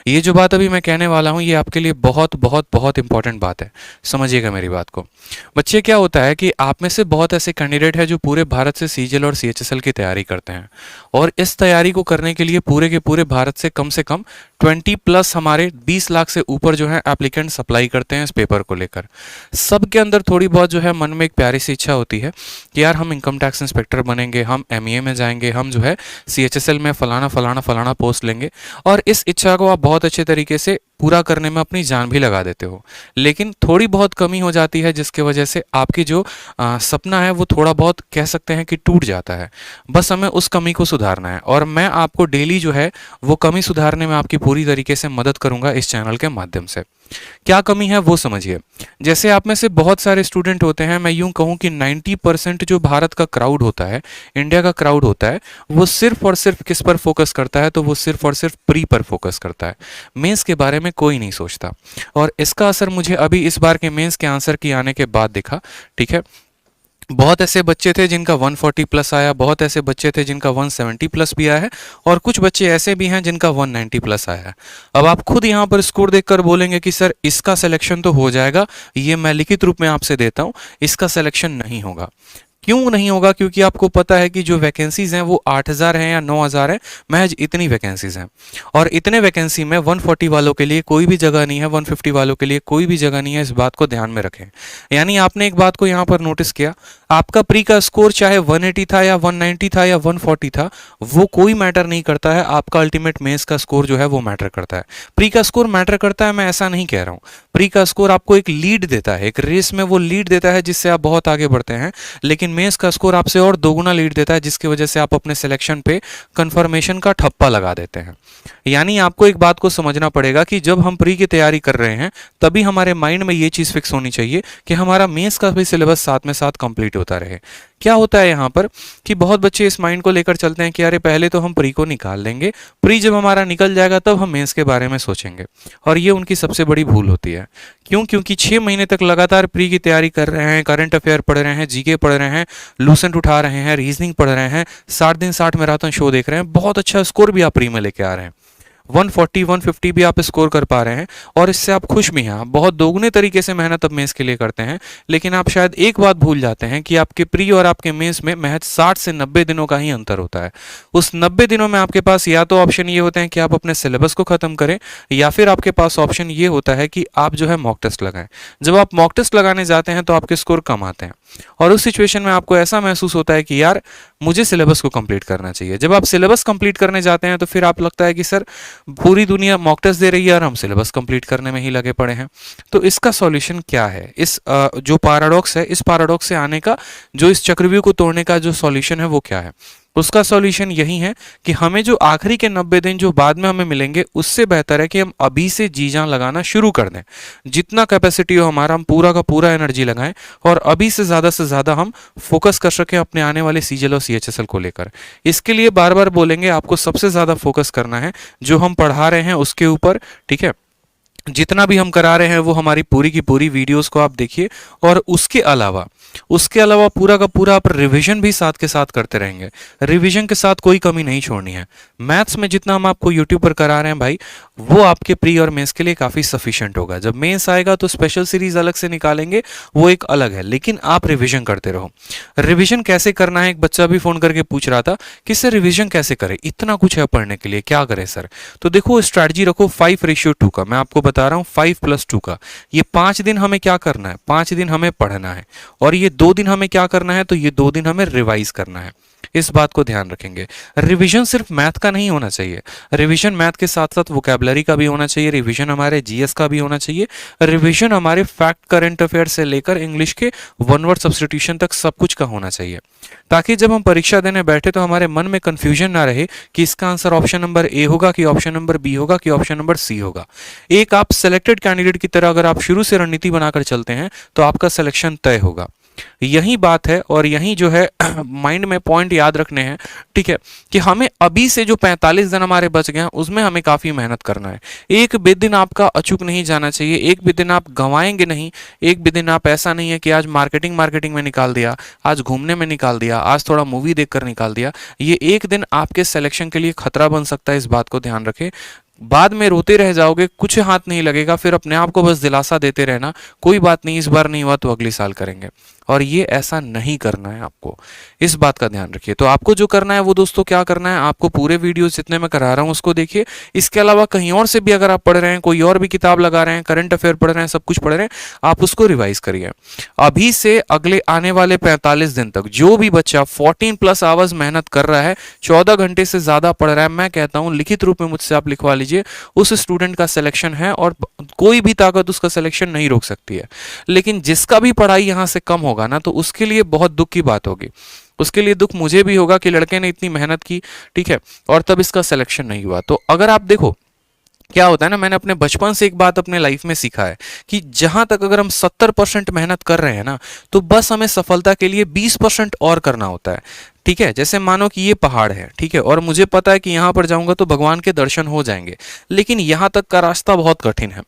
ये जो बात अभी मैं कहने वाला हूँ ये आपके लिए बहुत बहुत बहुत इंपॉर्टेंट बात है, समझिएगा मेरी बात को। बच्चे क्या होता है कि आप में से बहुत ऐसे कैंडिडेट हैं जो पूरे भारत से सीजीएल और सीएचएसएल की तैयारी करते हैं, और इस तैयारी को करने के लिए पूरे के पूरे भारत से कम 20 प्लस हमारे 20 लाख से ऊपर जो है एप्लीकेंट्स अप्लाई करते हैं इस पेपर को लेकर। सबके अंदर थोड़ी बहुत जो है मन में एक प्यारी सी इच्छा होती है कि यार हम इनकम टैक्स इंस्पेक्टर बनेंगे, हम एमईए में जाएंगे, हम जो है सीएचएसएल में फलाना फलाना फलाना पोस्ट लेंगे, और इस इच्छा को आप बहुत अच्छे तरीके से पूरा करने में अपनी जान भी लगा देते हो। लेकिन थोड़ी बहुत कमी हो जाती है जिसके वजह से आपकी जो सपना है वो थोड़ा बहुत कह सकते हैं कि टूट जाता है। बस हमें उस कमी को सुधारना है, और मैं आपको डेली जो है वो कमी सुधारने में आपकी पूरी तरीके से मदद करूंगा इस चैनल के माध्यम से। क्या कमी है वो समझिए। जैसे आप में से बहुत सारे स्टूडेंट होते हैं, मैं यूं कहूं कि 90% जो भारत का क्राउड होता है, इंडिया का क्राउड होता है, वो सिर्फ और सिर्फ किस पर फोकस करता है, तो वो सिर्फ और सिर्फ प्री पर फोकस करता है। मेंस के बारे में कोई नहीं सोचता, और इसका असर मुझे अभी इस बार के मेंस के आंसर की आने के बाद दिखा। ठीक है, बहुत ऐसे बच्चे थे जिनका 140 प्लस आया, बहुत ऐसे बच्चे थे जिनका 170 प्लस भी आया है, और कुछ बच्चे ऐसे भी हैं जिनका 190 प्लस आया है। अब आप खुद यहाँ पर स्कोर देखकर बोलेंगे कि सर इसका सिलेक्शन तो हो जाएगा, ये मैं लिखित रूप में आपसे देता हूँ, इसका सिलेक्शन नहीं होगा। क्यों नहीं होगा? क्योंकि आपको पता है कि जो वैकेंसीज हैं वो 8000 हैं या 9000 है, महज इतनी वैकेंसीज हैं, और इतने वैकेंसी में 140 वालों के लिए कोई भी जगह नहीं है, 150 वालों के लिए कोई भी जगह नहीं है। इस बात को ध्यान में रखें। यानी आपने एक बात को यहाँ पर नोटिस किया, आपका प्री का स्कोर चाहे 180 था या 190 था या 140 था, वो कोई मैटर नहीं करता है। आपका अल्टीमेट मेंस का स्कोर जो है वो मैटर करता है। प्री का स्कोर मैटर करता है, मैं ऐसा नहीं कह रहा हूँ। प्री का स्कोर आपको एक लीड देता है, एक रेस में वो लीड देता है जिससे आप बहुत आगे बढ़ते हैं, लेकिन मेंस का स्कोर आपसे और दोगुना लीड देता है, जिसकी वजह से आप अपने सिलेक्शन पे कंफर्मेशन का ठप्पा लगा देते हैं। यानी आपको एक बात को समझना पड़ेगा कि जब हम प्री की तैयारी कर रहे हैं तभी हमारे माइंड में ये चीज फिक्स होनी चाहिए कि हमारा मेंस का भी सिलेबस साथ में साथ कंप्लीट होता रहे। क्या होता है यहाँ पर कि बहुत बच्चे इस माइंड को लेकर चलते हैं कि अरे पहले तो हम प्री को निकाल लेंगे, प्री जब हमारा निकल जाएगा तब हम मेंस के बारे में सोचेंगे, और ये उनकी सबसे बड़ी भूल होती है। क्यों? क्योंकि 6 महीने तक लगातार प्री की तैयारी कर रहे हैं, करंट अफेयर पढ़ रहे हैं, जीके पढ़ रहे हैं, लूसेंट उठा रहे हैं, रीजनिंग पढ़ रहे हैं, 60 दिन 60 मैराथन शो देख रहे हैं, बहुत अच्छा स्कोर भी आप प्री में लेके आ रहे हैं, 140 150 भी आप स्कोर कर पा रहे हैं, और इससे आप खुश भी हैं। आप बहुत दोगुने तरीके से मेहनत अब मेंस के लिए करते हैं, लेकिन आप शायद एक बात भूल जाते हैं कि आपके प्री और आपके मेंस में महज 60 से 90 दिनों का ही अंतर होता है। उस 90 दिनों में आपके पास या तो ऑप्शन ये होते हैं कि आप अपने सिलेबस को खत्म करें, या फिर आपके पास ऑप्शन ये होता है कि आप जो है मॉक टेस्ट लगाएं। जब आप मॉक टेस्ट लगाने जाते हैं तो आपके स्कोर कम आते हैं, और उस सिचुएशन में आपको ऐसा महसूस होता है कि यार मुझे सिलेबस को कंप्लीट करना चाहिए। जब आप सिलेबस कंप्लीट करने जाते हैं तो फिर आप लगता है कि सर पूरी दुनिया मॉक टेस्ट दे रही है और हम सिलेबस कंप्लीट करने में ही लगे पड़े हैं। तो इसका सॉल्यूशन क्या है? इस जो पैराडॉक्स है, इस पैराडॉक्स से आने का, जो इस चक्रव्यूह को तोड़ने का जो सॉल्यूशन है वो क्या है? उसका सॉल्यूशन यही है कि हमें जो आखिरी के 90 दिन जो बाद में हमें मिलेंगे, उससे बेहतर है कि हम अभी से जी जान लगाना शुरू कर दें। जितना कैपेसिटी हो हमारा, हम पूरा का पूरा एनर्जी लगाएं, और अभी से ज़्यादा हम फोकस कर सकें अपने आने वाले सीजीएल और सीएचएसएल को लेकर। इसके लिए बार बार बोलेंगे आपको सबसे ज़्यादा फोकस करना है जो हम पढ़ा रहे हैं उसके ऊपर। ठीक है, जितना भी हम करा रहे हैं वो हमारी पूरी की पूरी वीडियोस को आप देखिए, और उसके अलावा पूरा का पूरा आप रिवीजन भी साथ के साथ करते रहेंगे। रिवीजन के साथ कोई कमी नहीं छोड़नी है। मैथ्स में जितना हम आपको यूट्यूब पर करा रहे हैं भाई, वो आपके प्री और मेंस के लिए काफ़ी सफिशिएंट होगा। जब मेंस आएगा तो स्पेशल सीरीज अलग से निकालेंगे, वो एक अलग है, लेकिन आप रिविजन करते रहो। रिविजन कैसे करना है? एक बच्चा भी फोन करके पूछ रहा था कि सर रिविजन कैसे करें, इतना कुछ है पढ़ने के लिए, क्या करें सर? तो देखो स्ट्रैटेजी रखो 5:2 का। मैं आपको बता रहा हूं 5+2 का। ये 5 दिन हमें क्या करना है? 5 दिन हमें पढ़ना है, और ये 2 दिन हमें क्या करना है? तो ये 2 दिन हमें रिवाइज करना है। इस बात को ध्यान रखेंगे। रिवीजन सिर्फ मैथ का नहीं होना चाहिए, रिवीजन मैथ के साथ साथ वोकैबुलरी का भी होना चाहिए, रिवीजन हमारे जीएस का भी होना चाहिए, रिवीजन हमारे फैक्ट करंट अफेयर से लेकर इंग्लिश के वन वर्ड सब्स्टिट्यूशन तक सब कुछ का होना चाहिए, ताकि जब हम परीक्षा देने बैठे तो हमारे मन में कंफ्यूजन ना रहे कि इसका आंसर ऑप्शन नंबर ए होगा कि ऑप्शन नंबर बी होगा कि ऑप्शन नंबर सी होगा। एक आप सिलेक्टेड कैंडिडेट की तरह अगर आप शुरू से रणनीति बनाकर चलते हैं तो आपका सिलेक्शन तय होगा। यही बात है, और यही जो है माइंड में पॉइंट याद रखने हैं। ठीक है, कि हमें अभी से जो 45 दिन हमारे बच गए हैं उसमें हमें काफी मेहनत करना है। एक भी दिन आपका अचूक नहीं जाना चाहिए, एक भी दिन आप गंवाएंगे नहीं। एक भी दिन आप ऐसा नहीं है कि आज मार्केटिंग में निकाल दिया, आज घूमने में निकाल दिया, आज थोड़ा मूवी देखकर निकाल दिया। ये एक दिन आपके सिलेक्शन के लिए खतरा बन सकता है, इस बात को ध्यान रखें। बाद में रोते रह जाओगे, कुछ हाथ नहीं लगेगा, फिर अपने आप को बस दिलासा देते रहना, कोई बात नहीं, इस बार नहीं हुआ तो अगले साल करेंगे। और ये ऐसा नहीं करना है आपको, इस बात का ध्यान रखिए। तो आपको जो करना है वो दोस्तों क्या करना है, आपको पूरे वीडियो जितने मैं करा रहा हूँ उसको देखिए। इसके अलावा कहीं और से भी अगर आप पढ़ रहे हैं, कोई और भी किताब लगा रहे हैं, करंट अफेयर पढ़ रहे हैं, सब कुछ पढ़ रहे हैं, आप उसको रिवाइज करिए। अभी से अगले आने वाले 45 दिन तक जो भी बच्चा 14+ आवर्स मेहनत कर रहा है, 14 घंटे से ज्यादा पढ़ रहा है, मैं कहता हूं लिखित रूप में मुझसे आप लिखवा लीजिए, उस स्टूडेंट का सिलेक्शन है और कोई भी ताकत उसका सिलेक्शन नहीं रोक सकती है। लेकिन जिसका भी पढ़ाई यहां से कम होगा ना, तो उसके लिए बहुत दुख की बात होगी। उसके लिए दुख मुझे भी होगा कि लड़के ने इतनी मेहनत की, ठीक है, और तब इसका सिलेक्शन नहीं हुआ। तो अगर आप देखो क्या होता है ना, मैंने अपने बचपन से एक बात अपने लाइफ में सीखा है कि जहां तक अगर हम 70% मेहनत कर रहे हैं ना, तो बस हमें सफलता के लिए 20% और करना होता है। ठीक है, जैसे मानो कि ये पहाड़ है, ठीक है, और मुझे पता है कि यहां पर जाऊंगा तो भगवान के दर्शन हो जाएंगे, लेकिन यहां तक का रास्ता बहुत कठिन है।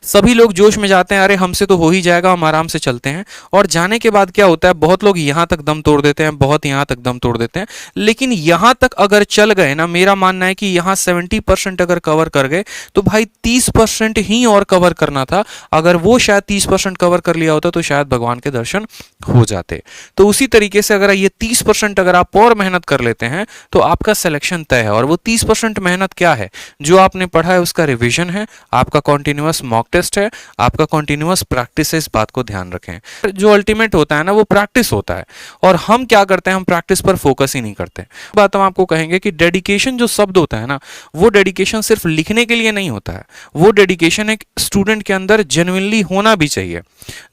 सभी लोग जोश में जाते हैं, अरे हमसे तो हो ही जाएगा, हम आराम से चलते हैं, और जाने के बाद क्या होता है, बहुत लोग यहां तक दम तोड़ देते हैं, बहुत यहां तक दम तोड़ देते हैं। लेकिन यहां तक अगर चल गए ना, मेरा मानना है कि यहां 70% अगर कवर कर गए, तो भाई 30% ही और कवर करना था। अगर वो शायद 30% कवर कर लिया होता तो शायद भगवान के दर्शन हो जाते। तो उसी तरीके से अगर ये 30% अगर आप और मेहनत कर लेते हैं तो आपका सिलेक्शन तय है। और वो 30% मेहनत क्या है, जो आपने पढ़ा है उसका रिवीजन है, आपका कॉन्टिन्यूअस मॉक टेस्ट है, आपका कॉन्टिन्यूअस प्रैक्टिस है। इस बात को ध्यान रखें। जो अल्टीमेट होता है ना, वो प्रैक्टिस होता है, और हम क्या करते हैं, हम प्रैक्टिस पर फोकस ही नहीं करते। बात हम आपको कहेंगे कि डेडिकेशन जो शब्द होता है ना, वो डेडिकेशन सिर्फ लिखने के लिए नहीं होता है, वो डेडिकेशन एक स्टूडेंट के अंदर जेन्युइनली होना भी चाहिए।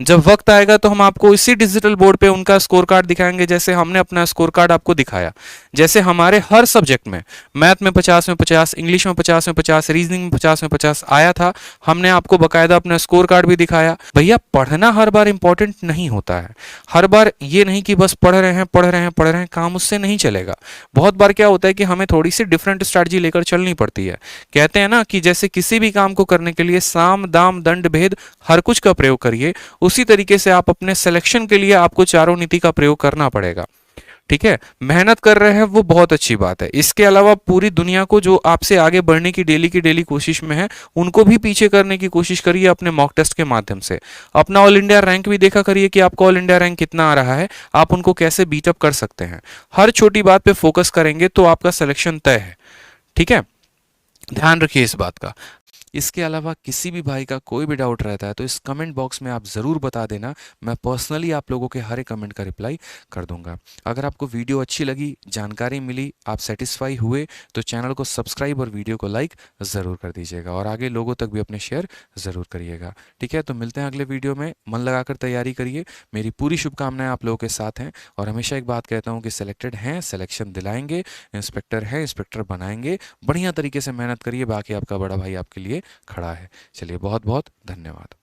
जब वक्त आएगा तो हम आपको इसी डिजिटल बोर्ड पे उनका स्कोर कार्ड दिखाएंगे, जैसे हमने अपना स्कोर कार्ड आपको दिखाया। जैसे हमारे हर सब्जेक्ट में, मैथ में 50 में 50, इंग्लिश में 50 में 50, रीजनिंग में 50 में 50 आया था, हमने आपको बकायदा अपना स्कोर कार्ड भी दिखाया। भैया पढ़ना हर बार इंपॉर्टेंट नहीं होता है। हर बार ये नहीं कि बस पढ़ रहे हैं पढ़ रहे हैं पढ़ रहे हैं, काम उससे नहीं चलेगा। बहुत बार क्या होता है कि हमें थोड़ी सी डिफरेंट स्ट्रैटेजी लेकर चलनी पड़ती है। कहते हैं ना कि जैसे किसी भी काम को करने के लिए साम दाम दंड भेद हर कुछ का प्रयोग करिए, उसी तरीके से आप अपने सिलेक्शन के लिए आपको चारों नीति का प्रयोग करना पड़ेगा। ठीक है, मेहनत कर रहे हैं वो बहुत अच्छी बात है। इसके अलावा पूरी दुनिया को जो आपसे आगे बढ़ने की डेली कोशिश में है, उनको भी पीछे करने की कोशिश करिए अपने मॉक टेस्ट के माध्यम से। अपना ऑल इंडिया रैंक भी देखा करिए कि आपका ऑल इंडिया रैंक कितना आ रहा है, आप उनको कैसे बीटअप कर सकते हैं। हर छोटी बात पे फोकस करेंगे तो आपका सिलेक्शन तय है। ठीक है, ध्यान रखिए इस बात का। इसके अलावा किसी भी भाई का कोई भी डाउट रहता है तो इस कमेंट बॉक्स में आप ज़रूर बता देना, मैं पर्सनली आप लोगों के हर एक कमेंट का रिप्लाई कर दूंगा। अगर आपको वीडियो अच्छी लगी, जानकारी मिली, आप सेटिस्फाई हुए, तो चैनल को सब्सक्राइब और वीडियो को लाइक ज़रूर कर दीजिएगा, और आगे लोगों तक भी अपने शेयर ज़रूर करिएगा। ठीक है, तो मिलते हैं अगले वीडियो में। मन लगाकर तैयारी करिए, मेरी पूरी शुभकामनाएं आप लोगों के साथ हैं। और हमेशा एक बात कहता हूँ कि सिलेक्टेड हैं, सिलेक्शन दिलाएंगे, इंस्पेक्टर हैं, इंस्पेक्टर बनाएंगे। बढ़िया तरीके से मेहनत करिए, बाकी आपका बड़ा भाई आपके लिए खड़ा है। चलिए, बहुत बहुत धन्यवाद।